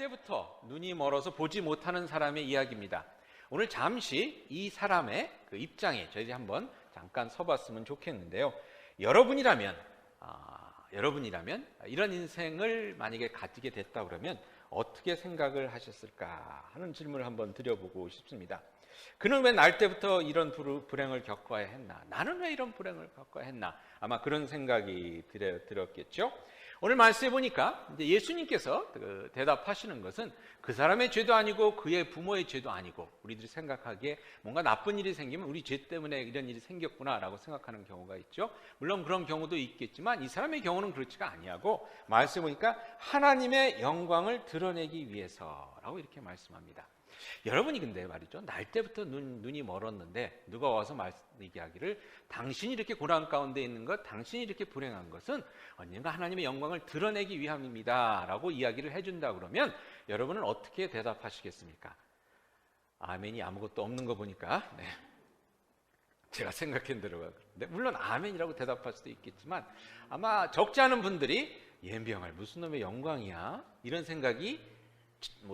때부터 눈이 멀어서 보지 못하는 사람의 이야기입니다. 오늘 잠시 이 사람의 그 입장에 저희들이 한번 잠깐 서봤으면 좋겠는데요. 여러분이라면 이런 인생을 만약에 가지게 됐다 그러면 어떻게 생각을 하셨을까 하는 질문을 한번 드려보고 싶습니다. 그는 왜 날 때부터 이런 불행을 겪어야 했나? 나는 왜 이런 불행을 겪어야 했나? 아마 그런 생각이 들었겠죠. 오늘 말씀해 보니까 이제 예수님께서 대답하시는 것은 그 사람의 죄도 아니고 그의 부모의 죄도 아니고 우리들이 생각하기에 뭔가 나쁜 일이 생기면 우리 죄 때문에 이런 일이 생겼구나라고 생각하는 경우가 있죠. 물론 그런 경우도 있겠지만 이 사람의 경우는 그렇지가 아니하고 말씀해 보니까 하나님의 영광을 드러내기 위해서라고 이렇게 말씀합니다. 여러분이 근데 말이죠, 날 때부터 눈이 멀었는데 누가 와서 얘기하기를 당신이 이렇게 고난 가운데 있는 것, 당신이 이렇게 불행한 것은 언젠가 하나님의 영광을 드러내기 위함입니다 라고 이야기를 해준다 그러면 여러분은 어떻게 대답하시겠습니까? 아멘이 아무것도 없는 거 보니까 제가 생각한 대로 그런데 물론 아멘이라고 대답할 수도 있겠지만 아마 적지 않은 분들이 연병할 무슨 놈의 영광이야 이런 생각이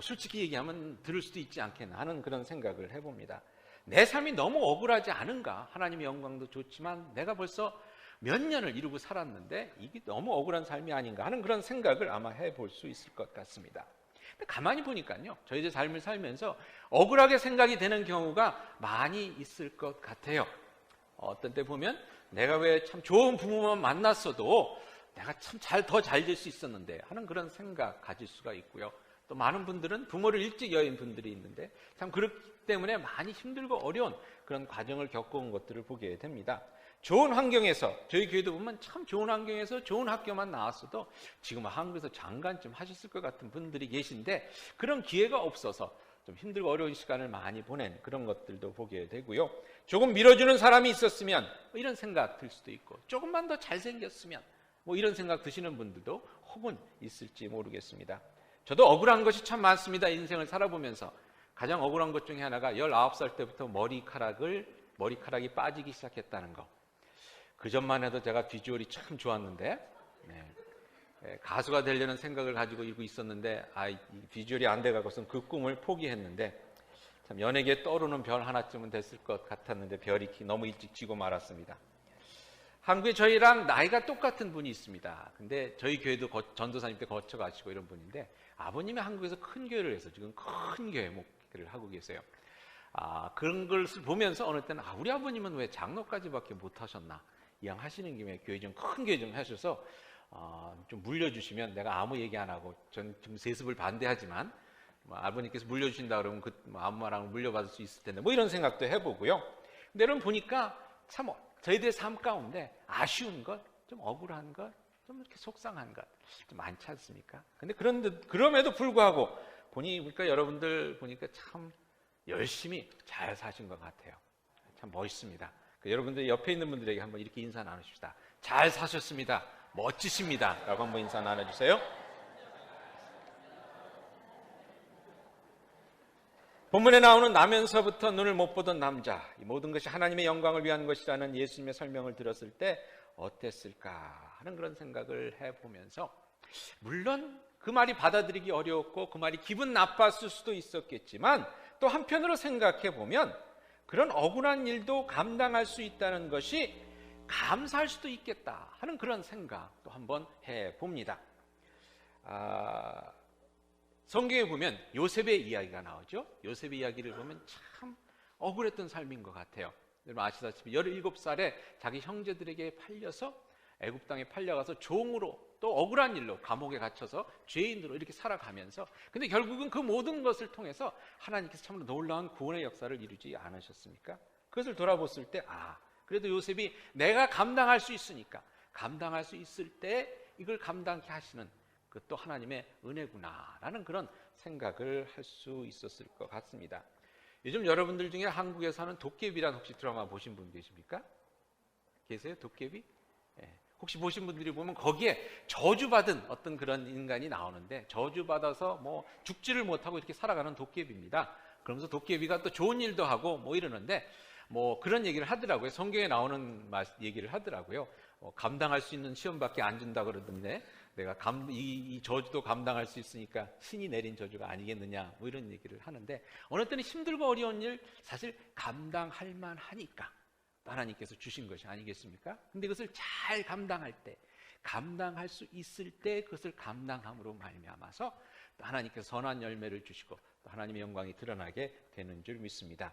솔직히 얘기하면 들을 수도 있지 않겠나 하는 그런 생각을 해봅니다. 내 삶이 너무 억울하지 않은가? 하나님의 영광도 좋지만 내가 벌써 몇 년을 이루고 살았는데 이게 너무 억울한 삶이 아닌가 하는 그런 생각을 아마 해볼 수 있을 것 같습니다. 근데 가만히 보니까요, 저희들 삶을 살면서 억울하게 생각이 되는 경우가 많이 있을 것 같아요. 어떤 때 보면 내가 왜 참 좋은 부모만 만났어도 내가 참 더 잘 될 수 있었는데 하는 그런 생각 가질 수가 있고요. 또 많은 분들은 부모를 일찍 여인 분들이 있는데 참 그렇기 때문에 많이 힘들고 어려운 그런 과정을 겪어온 것들을 보게 됩니다. 좋은 환경에서 저희 교회도 보면 참 좋은 환경에서 좋은 학교만 나왔어도 지금 한국에서 장관쯤 하셨을 것 같은 분들이 계신데 그런 기회가 없어서 좀 힘들고 어려운 시간을 많이 보낸 그런 것들도 보게 되고요. 조금 밀어주는 사람이 있었으면 이런 생각 들 수도 있고 조금만 더 잘생겼으면 이런 생각 드시는 분들도 혹은 있을지 모르겠습니다. 저도 억울한 것이 참 많습니다. 인생을 살아보면서 가장 억울한 것 중에 하나가 19살 때부터 머리카락이 빠지기 시작했다는 거. 그 전만 해도 제가 비주얼이 참 좋았는데 가수가 되려는 생각을 가지고 있었는데 이 비주얼이 안 돼가고선 그 꿈을 포기했는데 참 연예계에 떠오르는 별 하나쯤은 됐을 것 같았는데 별이 너무 일찍 지고 말았습니다. 한국에 저희랑 나이가 똑같은 분이 있습니다. 근데 저희 교회도 전도사님 때 거쳐가시고 이런 분인데 아버님이 한국에서 큰 교회를 해서 지금 큰 교회 목회를 하고 계세요. 그런 것을 보면서 어느 때는 우리 아버님은 왜 장로까지밖에 못 하셨나? 이왕 하시는 김에 큰 교회 좀 하셔서 좀 물려주시면 내가 아무 얘기 안 하고 전 좀 세습을 반대하지만 아버님께서 물려주신다 그러면 아무 말 안 하고 물려받을 수 있을 텐데 이런 생각도 해보고요. 근데 여러분 보니까 참 저희들의 삶 가운데 아쉬운 것, 좀 억울한 것, 좀 이렇게 속상한 것 좀 많지 않습니까? 근데 그럼에도 불구하고 보니까 여러분들 보니까 참 열심히 잘 사신 것 같아요. 참 멋있습니다. 여러분들 옆에 있는 분들에게 한번 이렇게 인사 나누십시다. 잘 사셨습니다. 멋지십니다. 라고 한번 인사 나눠주세요. 본문에 나오는 나면서부터 눈을 못 보던 남자, 이 모든 것이 하나님의 영광을 위한 것이라는 예수님의 설명을 들었을 때 어땠을까 하는 그런 생각을 해보면서 물론 그 말이 받아들이기 어려웠고 그 말이 기분 나빴을 수도 있었겠지만 또 한편으로 생각해 보면 그런 억울한 일도 감당할 수 있다는 것이 감사할 수도 있겠다 하는 그런 생각도 한번 해봅니다. 성경에 보면 요셉의 이야기가 나오죠. 요셉의 이야기를 보면 참 억울했던 삶인 것 같아요. 여러분 아시다시피 17살에 자기 형제들에게 팔려서 애굽 땅에 팔려가서 종으로 또 억울한 일로 감옥에 갇혀서 죄인으로 이렇게 살아가면서 근데 결국은 그 모든 것을 통해서 하나님께서 참으로 놀라운 구원의 역사를 이루지 않으셨습니까? 그것을 돌아봤을 때 그래도 요셉이 내가 감당할 수 있으니까 감당할 수 있을 때 이걸 감당케 하시는 그것도 하나님의 은혜구나라는 그런 생각을 할 수 있었을 것 같습니다. 요즘 여러분들 중에 한국에서 하는 도깨비란 혹시 드라마 보신 분 계십니까? 계세요? 도깨비? 혹시 보신 분들이 보면 거기에 저주받은 어떤 그런 인간이 나오는데 저주받아서 죽지를 못하고 이렇게 살아가는 도깨비입니다. 그러면서 도깨비가 또 좋은 일도 하고 이러는데 그런 얘기를 하더라고요. 성경에 나오는 얘기를 하더라고요. 감당할 수 있는 시험밖에 안 준다 그러던데 내가 이 저주도 감당할 수 있으니까 신이 내린 저주가 아니겠느냐, 뭐 이런 얘기를 하는데, 어느 때는 힘들고 어려운 일 사실 감당할 만하니까 하나님께서 주신 것이 아니겠습니까? 근데 그것을 잘 감당할 때, 감당할 수 있을 때 그것을 감당함으로 말미암아서 또 하나님께서 선한 열매를 주시고 또 하나님의 영광이 드러나게 되는 줄 믿습니다.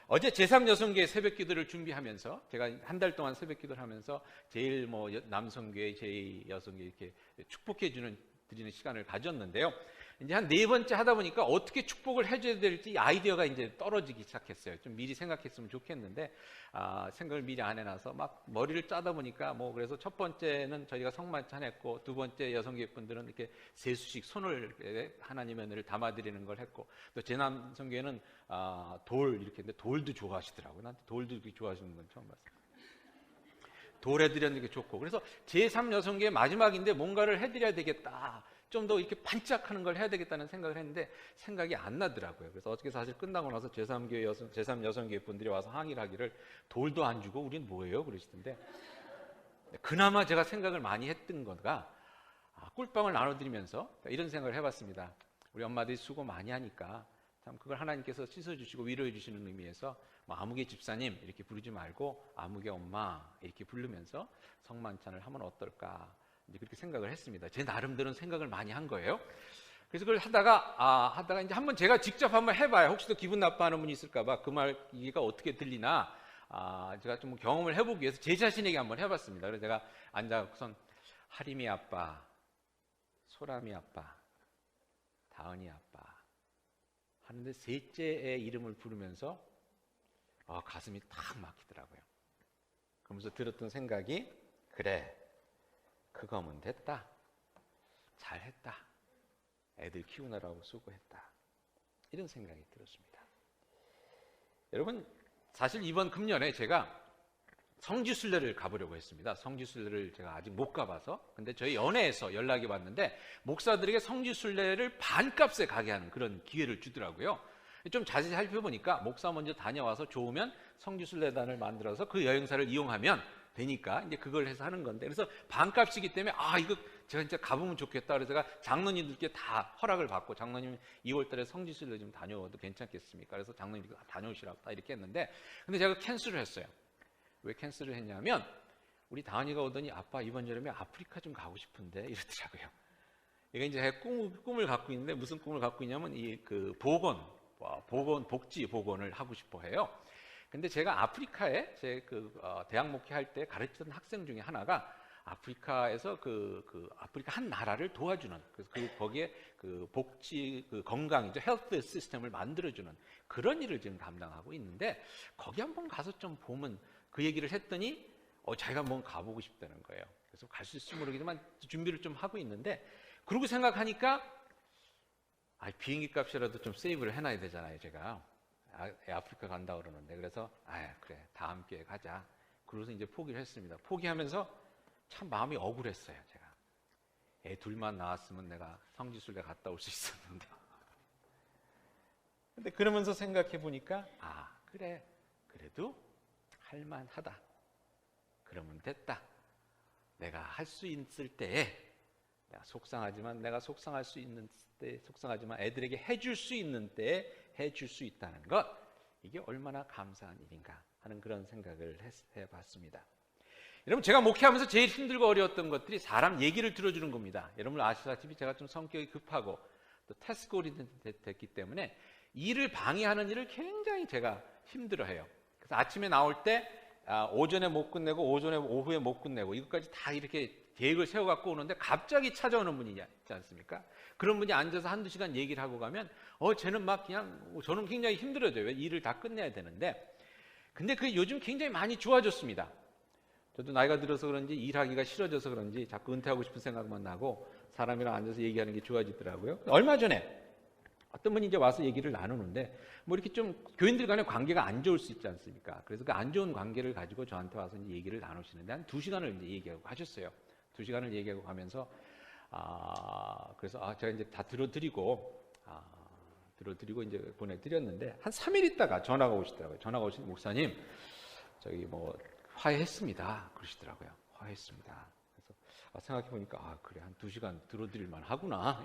어제 제3여성교회 새벽기도를 준비하면서 제가 한 달 동안 새벽기도를 하면서 제일 남성교회, 제2여성교회 이렇게 축복해 드리는 시간을 가졌는데요. 이제 한 4번째 하다 보니까 어떻게 축복을 해줘야 될지 아이디어가 이제 떨어지기 시작했어요. 좀 미리 생각했으면 좋겠는데 생각을 미리 안 해놔서 막 머리를 짜다 보니까 그래서 첫 번째는 저희가 성만찬했고, 두 번째 여성교회 분들은 이렇게 세수식 손을 하나님의 은혜를 담아드리는 걸 했고, 또 제남성교회는 돌 이렇게 했는데 돌도 좋아하시더라고요. 나한테 돌도 이렇게 좋아하시는 건 처음 봤어요. 돌 해드리는 게 좋고, 그래서 제3여성교회 마지막인데 뭔가를 해드려야 되겠다, 좀 더 이렇게 반짝하는 걸 해야 되겠다는 생각을 했는데 생각이 안 나더라고요. 그래서 어저께 사실 끝나고 나서 제3여성교회 분들이 와서 항의를 하기를 돌도 안 주고 우린 뭐예요? 그러시던데, 그나마 제가 생각을 많이 했던 거가 꿀빵을 나눠드리면서 이런 생각을 해봤습니다. 우리 엄마들이 수고 많이 하니까 참 그걸 하나님께서 씻어주시고 위로해 주시는 의미에서 아무개 집사님 이렇게 부르지 말고 아무개 엄마 이렇게 부르면서 성만찬을 하면 어떨까, 이제 그렇게 생각을 했습니다. 제 나름대로는 생각을 많이 한 거예요. 그래서 그걸 하다가 이제 한번 제가 직접 한번 해봐요. 혹시 또 기분 나빠하는 분이 있을까봐 그 말이가 어떻게 들리나 제가 좀 경험을 해보기 위해서 제 자신에게 한번 해봤습니다. 그래서 제가 앉아서 하림이 아빠, 소람이 아빠, 다은이 아빠 하는데 셋째의 이름을 부르면서 가슴이 탁 막히더라고요. 그러면서 들었던 생각이, 그래, 그거면 됐다, 잘했다, 애들 키우느라고 수고했다, 이런 생각이 들었습니다. 여러분, 사실 이번 금년에 제가 성지순례를 가보려고 했습니다. 성지순례를 제가 아직 못 가봐서. 근데 저희 연회에서 연락이 왔는데 목사들에게 성지순례를 반값에 가게 하는 그런 기회를 주더라고요. 좀 자세히 살펴보니까 목사 먼저 다녀와서 좋으면 성지순례단을 만들어서 그 여행사를 이용하면 되니까 이제 그걸 해서 하는 건데, 그래서 반값이기 때문에 이거 제가 진짜 가보면 좋겠다. 그래서 제가 장로님들께 다 허락을 받고, 장로님 2월달에 성지순례 좀 다녀와도 괜찮겠습니까? 그래서 장로님이 다녀오시라고 다 이렇게 했는데, 근데 제가 캔슬을 했어요. 왜 캔슬을 했냐면 우리 다은이가 오더니 아빠 이번 여름에 아프리카 좀 가고 싶은데 이러더라고요. 이게 이제 제가 꿈을 갖고 있는데, 무슨 꿈을 갖고 있냐면 복지 복원을 하고 싶어 해요. 근데 제가 아프리카에 대학 목회할 때 가르치던 학생 중에 하나가 아프리카에서 아프리카 한 나라를 도와주는, 그래서 거기에 복지 건강이죠, 헬스 시스템을 만들어주는 그런 일을 지금 담당하고 있는데, 거기 한번 가서 좀 보면, 그 얘기를 했더니 자기가 한번 가보고 싶다는 거예요. 그래서 갈 수 있을지 모르겠지만 준비를 좀 하고 있는데, 그러고 생각하니까 비행기 값이라도 좀 세이브를 해놔야 되잖아요. 제가 아프리카 간다 그러는데, 그래서 그래, 다음 기회에 가자. 그래서 이제 포기를 했습니다. 포기하면서 참 마음이 억울했어요. 제가 애 둘만 나왔으면 내가 성지순례 갔다 올 수 있었는데. 근데 그러면서 생각해 보니까 그래, 그래도 할만하다. 그러면 됐다. 내가 할 수 있을 때에, 내가 속상할 수 있는 때 속상하지만 애들에게 해줄 수 있는 때에 해줄 수 있다는 것, 이게 얼마나 감사한 일인가 하는 그런 생각을 해봤습니다. 여러분, 제가 목회하면서 제일 힘들고 어려웠던 것들이 사람 얘기를 들어주는 겁니다. 여러분 아시다시피 제가 좀 성격이 급하고 또 태스콜이 됐기 때문에 일을 방해하는 일을 굉장히 제가 힘들어해요. 그래서 아침에 나올 때 오전에 못 끝내고 오후에 못 끝내고 이것까지 다 이렇게 계획을 세워갖고 오는데 갑자기 찾아오는 분이 있지 않습니까? 그런 분이 앉아서 한두 시간 얘기를 하고 가면 쟤는 저는 굉장히 힘들어져요. 일을 다 끝내야 되는데. 근데 그게 요즘 굉장히 많이 좋아졌습니다. 저도 나이가 들어서 그런지 일하기가 싫어져서 그런지 자꾸 은퇴하고 싶은 생각만 나고 사람이랑 앉아서 얘기하는 게 좋아지더라고요. 얼마 전에 어떤 분이 이제 와서 얘기를 나누는데, 이렇게 좀 교인들 간의 관계가 안 좋을 수 있지 않습니까? 그래서 그 안 좋은 관계를 가지고 저한테 와서 이제 얘기를 나누시는데, 한 2시간을 이제 얘기하고 하셨어요. 2시간을 얘기하고 가면서 그래서 제가 이제 다 들어드리고 이제 보내드렸는데, 한 3일 있다가 전화가 오시더라고요. 전화가 오신 목사님, 저기 화해했습니다. 그러시더라고요. 화해했습니다. 그래서 생각해보니까 그래, 한 2시간 들어드릴만 하구나.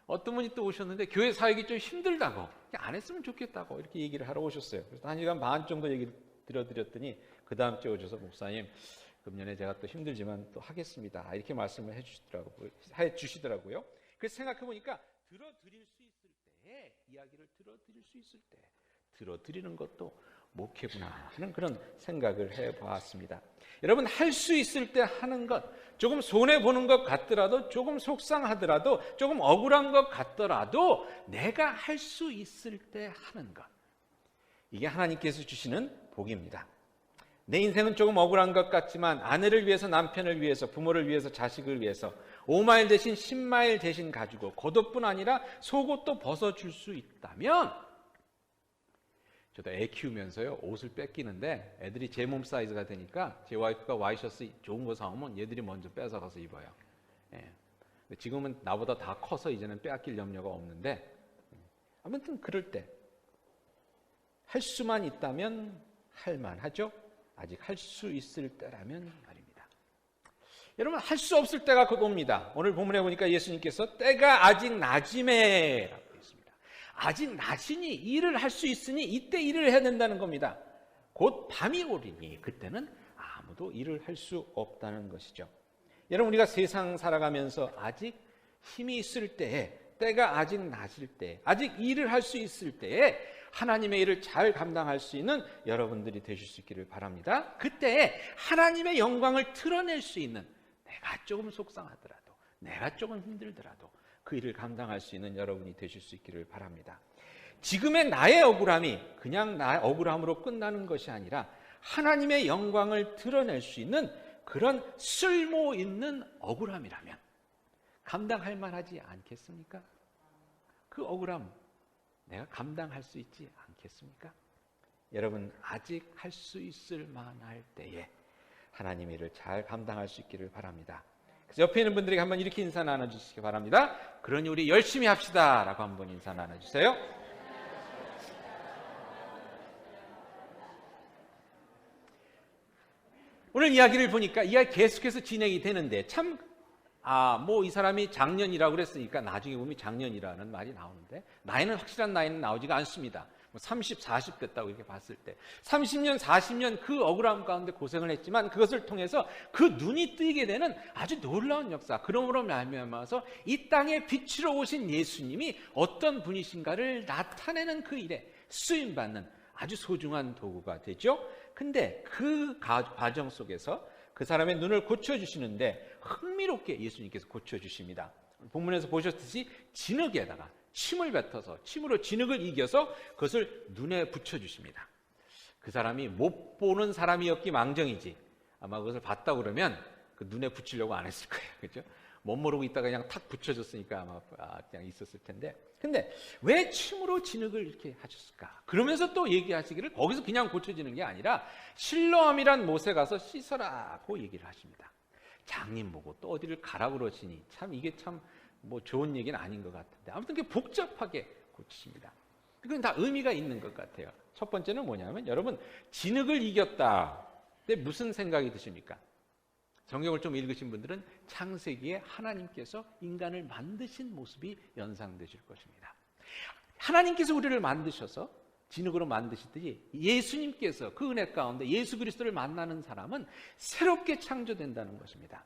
어떤 분이 또 오셨는데 교회 사역이 좀 힘들다고, 안 했으면 좋겠다고 이렇게 얘기를 하러 오셨어요. 그래서 1시간 반 정도 얘기를 들어드렸더니 그 다음 주에 오셔서 목사님, 금년에 제가 또 힘들지만 또 하겠습니다, 이렇게 말씀을 해주시더라고요. 그래서 생각해보니까 들어드릴 수 있을 때, 이야기를 들어드릴 수 있을 때 들어드리는 것도 목회구나 하는 그런 생각을 해봤습니다. 여러분, 할 수 있을 때 하는 것, 조금 손해보는 것 같더라도, 조금 속상하더라도, 조금 억울한 것 같더라도 내가 할 수 있을 때 하는 것, 이게 하나님께서 주시는 복입니다. 내 인생은 조금 억울한 것 같지만 아내를 위해서, 남편을 위해서, 부모를 위해서, 자식을 위해서 5마일 대신 10마일 대신 가지고 겉옷뿐 아니라 속옷도 벗어줄 수 있다면, 저도 애 키우면서요, 옷을 뺏기는데 애들이 제 몸 사이즈가 되니까 제 와이프가 와이셔츠 좋은 거 사오면 얘들이 먼저 뺏어가서 입어요. 지금은 나보다 다 커서 이제는 빼앗길 염려가 없는데, 아무튼 그럴 때 할 수만 있다면 할만하죠. 아직 할 수 있을 때라면 말입니다. 여러분, 할 수 없을 때가 곧 옵니다. 오늘 본문에 보니까 예수님께서 때가 아직 낮음에 라고 했습니다. 아직 낮으니, 일을 할 수 있으니 이때 일을 해야 된다는 겁니다. 곧 밤이 오리니 그때는 아무도 일을 할 수 없다는 것이죠. 여러분, 우리가 세상 살아가면서 아직 힘이 있을 때에, 때가 아직 낮을 때, 아직 일을 할 수 있을 때에 하나님의 일을 잘 감당할 수 있는 여러분들이 되실 수 있기를 바랍니다. 그때 하나님의 영광을 드러낼 수 있는, 내가 조금 속상하더라도, 내가 조금 힘들더라도 그 일을 감당할 수 있는 여러분이 되실 수 있기를 바랍니다. 지금의 나의 억울함이 그냥 나의 억울함으로 끝나는 것이 아니라 하나님의 영광을 드러낼 수 있는 그런 쓸모 있는 억울함이라면 감당할 만하지 않겠습니까? 그 억울함 내가 감당할 수 있지 않겠습니까? 여러분, 아직 할 수 있을 만할 때에 하나님의 일을 잘 감당할 수 있기를 바랍니다. 그래서 옆에 있는 분들에게 한번 이렇게 인사 나눠주시기 바랍니다. 그러니 우리 열심히 합시다 라고 한번 인사 나눠주세요. 오늘 이야기를 보니까 이야기 계속해서 진행이 되는데, 참 이 사람이 작년이라고 그랬으니까 나중에 보면 작년이라는 말이 나오는데, 나이는 확실한 나이는 나오지가 않습니다. 30, 40 됐다고 이렇게 봤을 때 30년, 40년 그 억울함 가운데 고생을 했지만 그것을 통해서 그 눈이 뜨이게 되는 아주 놀라운 역사, 그러므로 말미암아서 이 땅에 빛으로 오신 예수님이 어떤 분이신가를 나타내는 그 일에 쓰임받는 아주 소중한 도구가 되죠. 근데 그 과정 속에서 그 사람의 눈을 고쳐주시는데 흥미롭게 예수님께서 고쳐주십니다. 본문에서 보셨듯이 진흙에다가 침을 뱉어서, 침으로 진흙을 이겨서 그것을 눈에 붙여주십니다. 그 사람이 못 보는 사람이었기 망정이지, 아마 그것을 봤다 그러면 그 눈에 붙이려고 안 했을 거예요. 그렇죠? 못 모르고 있다가 그냥 탁 붙여줬으니까 아마 그냥 있었을 텐데, 근데 왜 침으로 진흙을 이렇게 하셨을까? 그러면서 또 얘기하시기를, 거기서 그냥 고쳐지는 게 아니라 실로암이란 못에 가서 씻어라고 얘기를 하십니다. 장님 보고 또 어디를 가라 그러시니, 참 이게 참 좋은 얘기는 아닌 것 같은데, 아무튼 그게 복잡하게 고치십니다. 그건 다 의미가 있는 것 같아요. 첫 번째는 뭐냐면, 여러분, 진흙을 이겼다. 근데 무슨 생각이 드십니까? 성경을 좀 읽으신 분들은 창세기에 하나님께서 인간을 만드신 모습이 연상되실 것입니다. 하나님께서 우리를 만드셔서 진흙으로 만드시듯이 예수님께서 그 은혜 가운데 예수 그리스도를 만나는 사람은 새롭게 창조된다는 것입니다.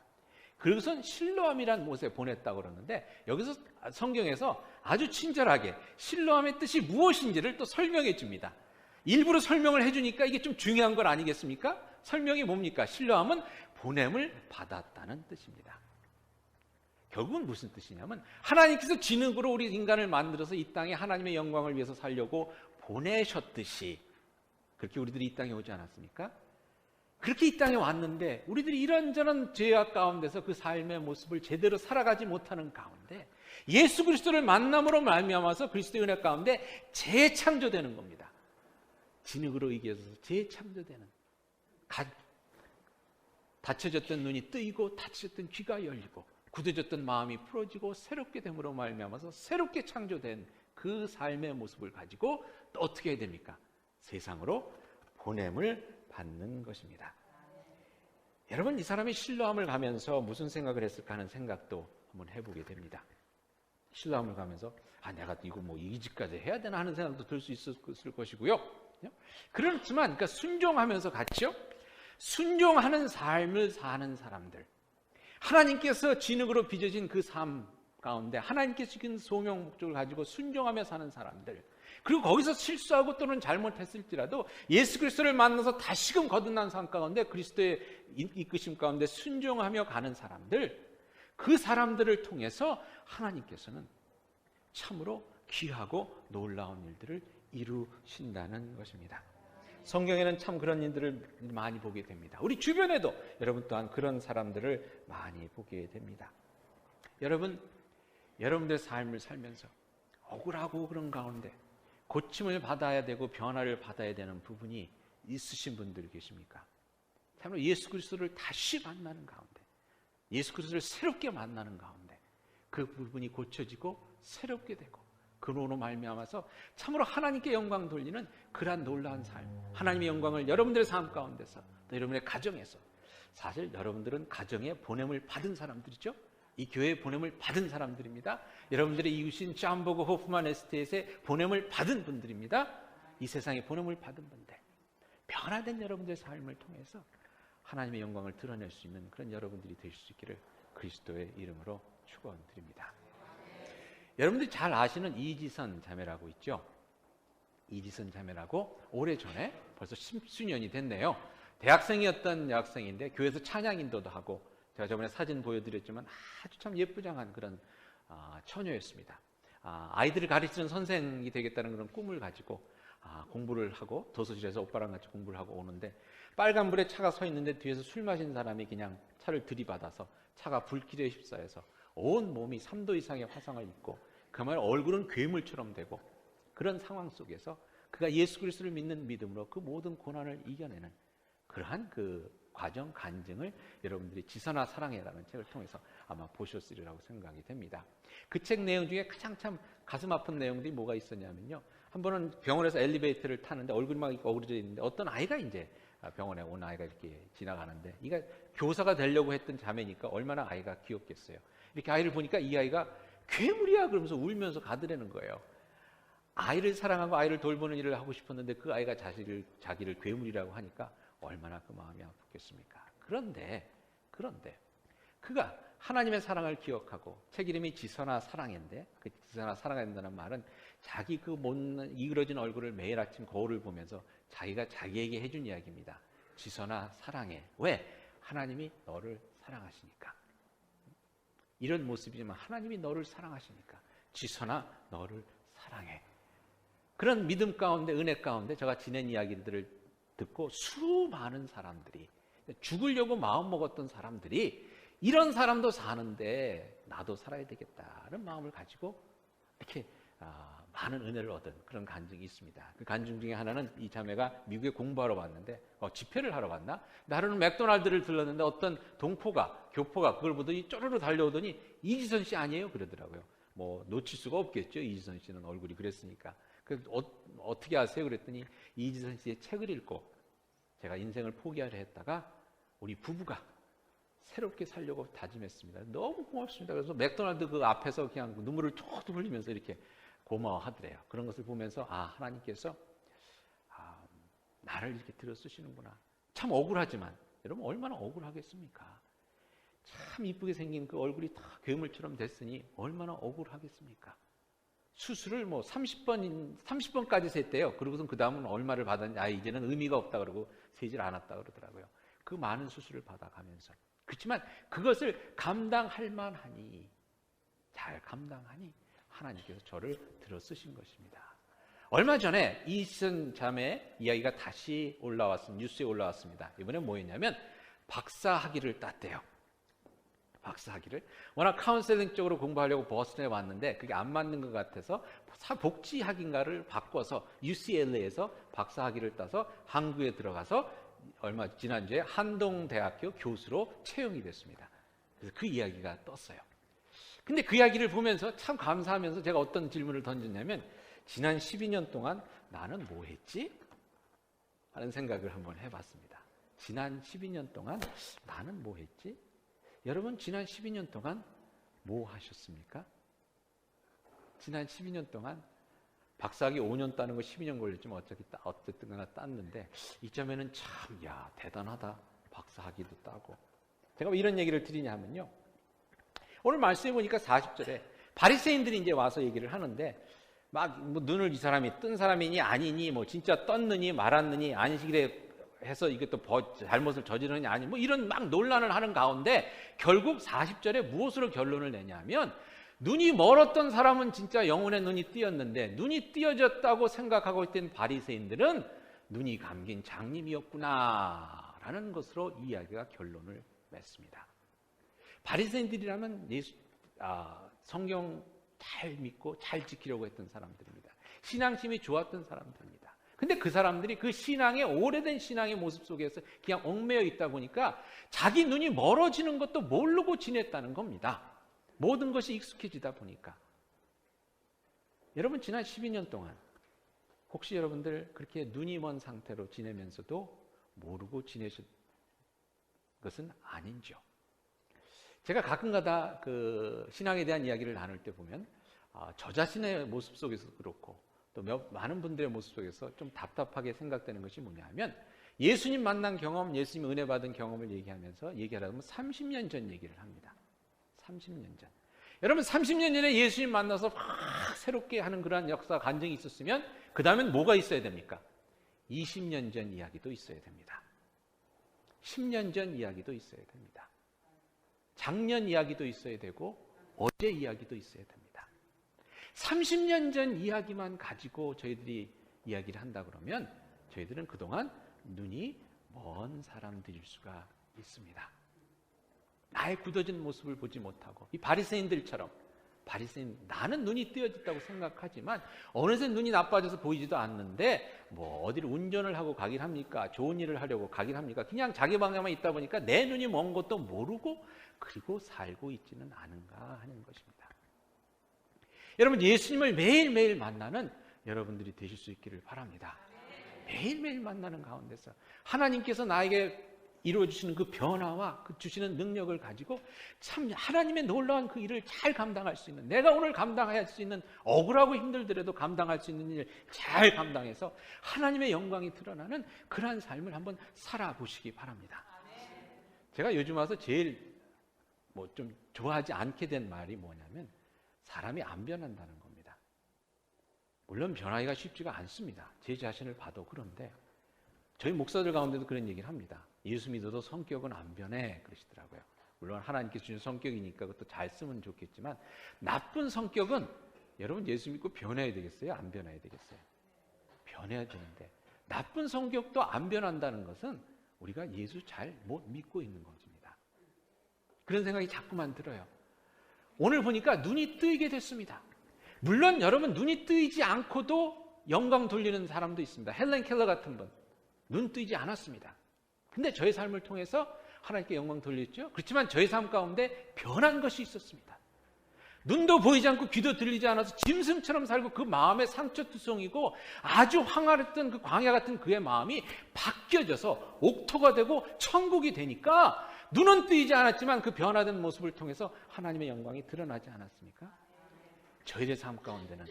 그것은 실로암이란 못에 보냈다고 그러는데, 여기서 성경에서 아주 친절하게 실로암의 뜻이 무엇인지를 또 설명해 줍니다. 일부러 설명을 해주니까 이게 좀 중요한 건 아니겠습니까? 설명이 뭡니까? 실로암은 보냄을 받았다는 뜻입니다. 결국은 무슨 뜻이냐면, 하나님께서 진흙으로 우리 인간을 만들어서 이 땅에 하나님의 영광을 위해서 살려고 보내셨듯이, 그렇게 우리들이 이 땅에 오지 않았습니까? 그렇게 이 땅에 왔는데 우리들이 이런저런 죄악 가운데서 그 삶의 모습을 제대로 살아가지 못하는 가운데 예수 그리스도를 만남으로 말미암아서 그리스도의 은혜 가운데 재창조되는 겁니다. 진흙으로 이겨서 재창조되는, 닫혀졌던 눈이 뜨이고 닫혀졌던 귀가 열리고 굳어졌던 마음이 풀어지고 새롭게 됨으로 말미암아서 새롭게 창조된 그 삶의 모습을 가지고 또 어떻게 해야 됩니까? 세상으로 보냄을 받는 것입니다. 여러분, 이 사람이 실로암을 가면서 무슨 생각을 했을까 하는 생각도 한번 해보게 됩니다. 실로암을 가면서 내가 이거 뭐 이 집까지 해야 되나 하는 생각도 들 수 있었을 것이고요. 그렇지만 그러니까 순종하면서 같이요. 순종하는 삶을 사는 사람들, 하나님께서 진흙으로 빚어진 그 삶 가운데 하나님께서 주신 소명 목적을 가지고 순종하며 사는 사람들, 그리고 거기서 실수하고 또는 잘못했을지라도 예수 그리스도를 만나서 다시금 거듭난 삶 가운데 그리스도의 이끄심 가운데 순종하며 가는 사람들, 그 사람들을 통해서 하나님께서는 참으로 귀하고 놀라운 일들을 이루신다는 것입니다. 성경에는 참 그런 일들을 많이 보게 됩니다. 우리 주변에도 여러분 또한 그런 사람들을 많이 보게 됩니다. 여러분들의 삶을 살면서 억울하고 그런 가운데 고침을 받아야 되고 변화를 받아야 되는 부분이 있으신 분들 계십니까? 참으로 예수 그리스도를 다시 만나는 가운데, 예수 그리스도를 새롭게 만나는 가운데 그 부분이 고쳐지고 새롭게 되고 그로 말미암아서 참으로 하나님께 영광 돌리는 그러한 놀라운 삶, 하나님의 영광을 여러분들의 삶 가운데서 또 여러분의 가정에서, 사실 여러분들은 가정에 보냄을 받은 사람들이죠. 이 교회에 보냄을 받은 사람들입니다. 여러분들의 이웃인 짬버그 호프만 에스테이트의 보냄을 받은 분들입니다. 이 세상에 보냄을 받은 분들, 변화된 여러분들의 삶을 통해서 하나님의 영광을 드러낼 수 있는 그런 여러분들이 되실 수 있기를 그리스도의 이름으로 축원드립니다. 여러분들이 잘 아시는 이지선 자매라고 있죠. 이지선 자매라고 오래전에 벌써 10수년이 됐네요. 대학생이었던 여학생인데 교회에서 찬양 인도도 하고, 제가 저번에 사진 보여드렸지만 아주 참 예쁘장한 그런 처녀였습니다. 아이들을 가르치는 선생이 되겠다는 그런 꿈을 가지고 공부를 하고 도서실에서 오빠랑 같이 공부를 하고 오는데, 빨간불에 차가 서 있는데 뒤에서 술 마신 사람이 그냥 차를 들이받아서 차가 불길에 휩싸여서 온 몸이 3도 이상의 화상을 입고 그야말로 얼굴은 괴물처럼 되고, 그런 상황 속에서 그가 예수 그리스도를 믿는 믿음으로 그 모든 고난을 이겨내는 그러한 그 과정, 간증을 여러분들이 지선아 사랑해라는 책을 통해서 아마 보셨으리라고 생각이 됩니다. 그 책 내용 중에 가장 참 가슴 아픈 내용들이 뭐가 있었냐면요, 한 번은 병원에서 엘리베이터를 타는데 얼굴이 막 어그러져 있는데 어떤 아이가 이제 병원에 온 아이가 이렇게 지나가는데, 이가 교사가 되려고 했던 자매니까 얼마나 아이가 귀엽겠어요. 이렇게 아이를 보니까 이 아이가 괴물이야 그러면서 울면서 가더라는 거예요. 아이를 사랑하고 아이를 돌보는 일을 하고 싶었는데 그 아이가 자기를 괴물이라고 하니까 얼마나 그 마음이 아프겠습니까? 그런데 그가 하나님의 사랑을 기억하고, 책 이름이 지선아 사랑인데 그 지선아 사랑한다는 말은 자기 그 못난 이그러진 얼굴을 매일 아침 거울을 보면서 자기가 자기에게 해준 이야기입니다. 지선아 사랑해. 왜? 하나님이 너를 사랑하시니까. 이런 모습이지만 하나님이 너를 사랑하시니까 지선아 너를 사랑해. 그런 믿음 가운데, 은혜 가운데 제가 지낸 이야기들을 듣고 수많은 사람들이, 죽으려고 마음먹었던 사람들이 이런 사람도 사는데 나도 살아야 되겠다는 마음을 가지고 이렇게 많은 은혜를 얻은 그런 간증이 있습니다. 그 간증 중에 하나는 이 자매가 미국에 공부하러 왔는데 집회를 하러 갔나? 하루는 맥도날드를 들렀는데 어떤 교포가 그걸 보더니 쪼르르 달려오더니 이지선 씨 아니에요? 그러더라고요. 뭐 놓칠 수가 없겠죠. 이지선 씨는 얼굴이 그랬으니까. 어떻게 아세요? 그랬더니 이지선 씨의 책을 읽고 제가 인생을 포기하려 했다가 우리 부부가 새롭게 살려고 다짐했습니다. 너무 고맙습니다. 그래서 맥도날드 그 앞에서 그냥 눈물을 쭉 흘리면서 이렇게 고마워하더래요. 그런 것을 보면서 하나님께서 나를 이렇게 들어 쓰시는구나. 참 억울하지만 여러분 얼마나 억울하겠습니까? 참 이쁘게 생긴 그 얼굴이 다 괴물처럼 됐으니 얼마나 억울하겠습니까? 수술을 뭐 30번까지 셌대요. 그러고선 그 다음은 얼마를 받았는지 이제는 의미가 없다 그러고 세질 않았다 그러더라고요. 그 많은 수술을 받아가면서. 그렇지만 그것을 감당할 만하니, 잘 감당하니 하나님께서 저를 들어 쓰신 것입니다. 얼마 전에 이지선 자매 이야기가 다시 뉴스에 올라왔습니다. 이번엔 뭐였냐면 박사학위를 땄대요. 박사학위를. 워낙 카운셀링 쪽으로 공부하려고 버스턴에 왔는데 그게 안 맞는 것 같아서 복지학인가를 바꿔서 UCLA에서 박사학위를 따서 한국에 들어가서 지난주에 한동대학교 교수로 채용이 됐습니다. 그래서 그 이야기가 떴어요. 근데 그 이야기를 보면서 참 감사하면서 제가 어떤 질문을 던졌냐면, 지난 12년 동안 나는 뭐 했지? 하는 생각을 한번 해봤습니다. 지난 12년 동안 나는 뭐 했지? 여러분 지난 12년 동안 뭐 하셨습니까? 지난 12년 동안 박사학위 5년 따는 거 12년 걸렸지만 어쨌든 거나 땄는데 이점에는 참 대단하다. 박사학위도 따고. 제가 왜 이런 얘기를 드리냐 하면요. 오늘 말씀해 보니까 40절에 바리새인들이 이제 와서 얘기를 하는데 막 뭐 눈을 이 사람이 뜬 사람이니 아니니 뭐 진짜 떴느니 말았느니 안식일에 해서 이게 또 잘못을 저지르느냐 아니 뭐 이런 막 논란을 하는 가운데 결국 40절에 무엇으로 결론을 내냐면 눈이 멀었던 사람은 진짜 영혼의 눈이 띄었는데 눈이 띄어졌다고 생각하고 있던 바리새인들은 눈이 감긴 장님이었구나 라는 것으로 이야기가 결론을 맺습니다. 바리새인들이라면 성경 잘 믿고 잘 지키려고 했던 사람들입니다. 신앙심이 좋았던 사람들입니다. 근데 그 사람들이 그 오래된 신앙의 모습 속에서 그냥 얽매여 있다 보니까 자기 눈이 멀어지는 것도 모르고 지냈다는 겁니다. 모든 것이 익숙해지다 보니까. 여러분 지난 12년 동안 혹시 여러분들 그렇게 눈이 먼 상태로 지내면서도 모르고 지내신 것은 아닌지요? 제가 가끔가다 그 신앙에 대한 이야기를 나눌 때 보면 저 자신의 모습 속에서도 그렇고 또 많은 분들의 모습 속에서 좀 답답하게 생각되는 것이 뭐냐면 예수님 만난 경험, 예수님 은혜 받은 경험을 얘기하다 보면 30년 전 얘기를 합니다. 30년 전. 여러분 30년 전에 예수님 만나서 막 새롭게 하는 그러한 역사 간증이 있었으면 그 다음엔 뭐가 있어야 됩니까? 20년 전 이야기도 있어야 됩니다. 10년 전 이야기도 있어야 됩니다. 작년 이야기도 있어야 되고 어제 이야기도 있어야 됩니다. 30년 전 이야기만 가지고 저희들이 이야기를 한다 그러면 저희들은 그동안 눈이 먼 사람들일 수가 있습니다. 나의 굳어진 모습을 보지 못하고 이 바리새인들처럼 나는 눈이 띄어졌다고 생각하지만 어느새 눈이 나빠져서 보이지도 않는데 뭐 어디를 운전을 하고 가긴 합니까? 좋은 일을 하려고 가긴 합니까? 그냥 자기 방향만 있다 보니까 내 눈이 먼 것도 모르고 그리고 살고 있지는 않은가 하는 것입니다. 여러분 예수님을 매일매일 만나는 여러분들이 되실 수 있기를 바랍니다. 매일매일 만나는 가운데서 하나님께서 나에게 이루어주시는 그 변화와 그 주시는 능력을 가지고 참 하나님의 놀라운 그 일을 잘 감당할 수 있는, 내가 오늘 감당할 수 있는, 억울하고 힘들더라도 감당할 수 있는 일을 잘 감당해서 하나님의 영광이 드러나는 그러한 삶을 한번 살아보시기 바랍니다. 제가 요즘 와서 제일 좀 좋아하지 않게 된 말이 뭐냐면 사람이 안 변한다는 겁니다. 물론 변하기가 쉽지가 않습니다. 제 자신을 봐도 그런데 저희 목사들 가운데도 그런 얘기를 합니다. 예수 믿어도 성격은 안 변해 그러시더라고요. 물론 하나님께서 주신 성격이니까 그것도 잘 쓰면 좋겠지만 나쁜 성격은 여러분 예수 믿고 변해야 되겠어요? 안 변해야 되겠어요? 변해야 되는데 나쁜 성격도 안 변한다는 것은 우리가 예수 잘 못 믿고 있는 것입니다. 그런 생각이 자꾸만 들어요. 오늘 보니까 눈이 뜨이게 됐습니다. 물론 여러분 눈이 뜨이지 않고도 영광 돌리는 사람도 있습니다. 헬렌 켈러 같은 분 눈 뜨이지 않았습니다. 근데 저의 삶을 통해서 하나님께 영광 돌렸죠. 그렇지만 저의 삶 가운데 변한 것이 있었습니다. 눈도 보이지 않고 귀도 들리지 않아서 짐승처럼 살고 그 마음에 상처투성이고 아주 황홀했던 그 광야 같은 그의 마음이 바뀌어져서 옥토가 되고 천국이 되니까 눈은 뜨이지 않았지만 그 변화된 모습을 통해서 하나님의 영광이 드러나지 않았습니까? 저희의 삶 가운데는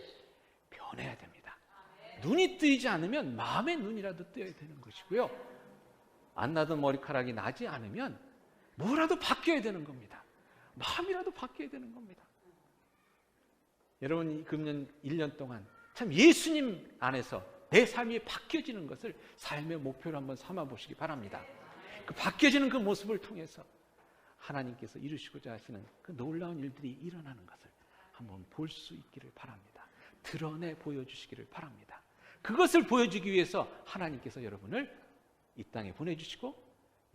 변해야 됩니다. 눈이 뜨이지 않으면 마음의 눈이라도 뜨여야 되는 것이고요. 안 나던 머리카락이 나지 않으면 뭐라도 바뀌어야 되는 겁니다. 마음이라도 바뀌어야 되는 겁니다. 여러분 이 금년 1년 동안 참 예수님 안에서 내 삶이 바뀌어지는 것을 삶의 목표로 한번 삼아 보시기 바랍니다. 그 바뀌어지는 그 모습을 통해서 하나님께서 이루시고자 하시는 그 놀라운 일들이 일어나는 것을 한번 볼 수 있기를 바랍니다. 드러내 보여주시기를 바랍니다. 그것을 보여주기 위해서 하나님께서 여러분을 이 땅에 보내주시고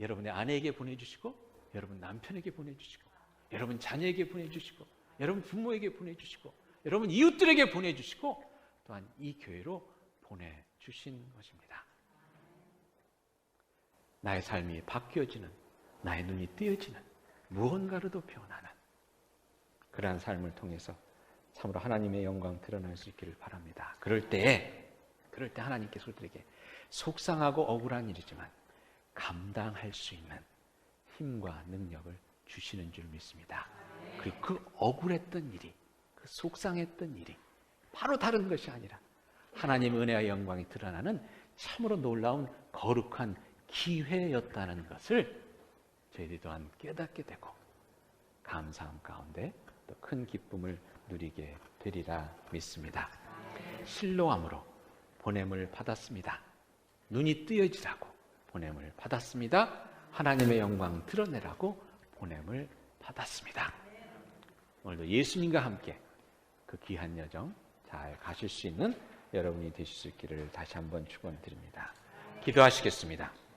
여러분의 아내에게 보내주시고 여러분 남편에게 보내주시고 여러분 자녀에게 보내주시고 여러분 부모에게 보내주시고 여러분 이웃들에게 보내주시고 또한 이 교회로 보내주신 것입니다. 나의 삶이 바뀌어지는, 나의 눈이 띄어지는, 무언가로도 변하는 그러한 삶을 통해서 참으로 하나님의 영광 드러날 수 있기를 바랍니다. 그럴 때 하나님께서 우리에게 속상하고 억울한 일이지만 감당할 수 있는 힘과 능력을 주시는 줄 믿습니다. 그리고 그 억울했던 일이, 그 속상했던 일이 바로 다른 것이 아니라 하나님의 은혜와 영광이 드러나는 참으로 놀라운 거룩한 기회였다는 것을 저희들이 또한 깨닫게 되고 감사함 가운데 또 큰 기쁨을 누리게 되리라 믿습니다. 실로암으로 보냄을 받았습니다. 눈이 뜨여지라고 보냄을 받았습니다. 하나님의 영광 드러내라고 보냄을 받았습니다. 오늘도 예수님과 함께 그 귀한 여정 잘 가실 수 있는 여러분이 되실 수 있기를 다시 한번 축원드립니다. 기도하시겠습니다.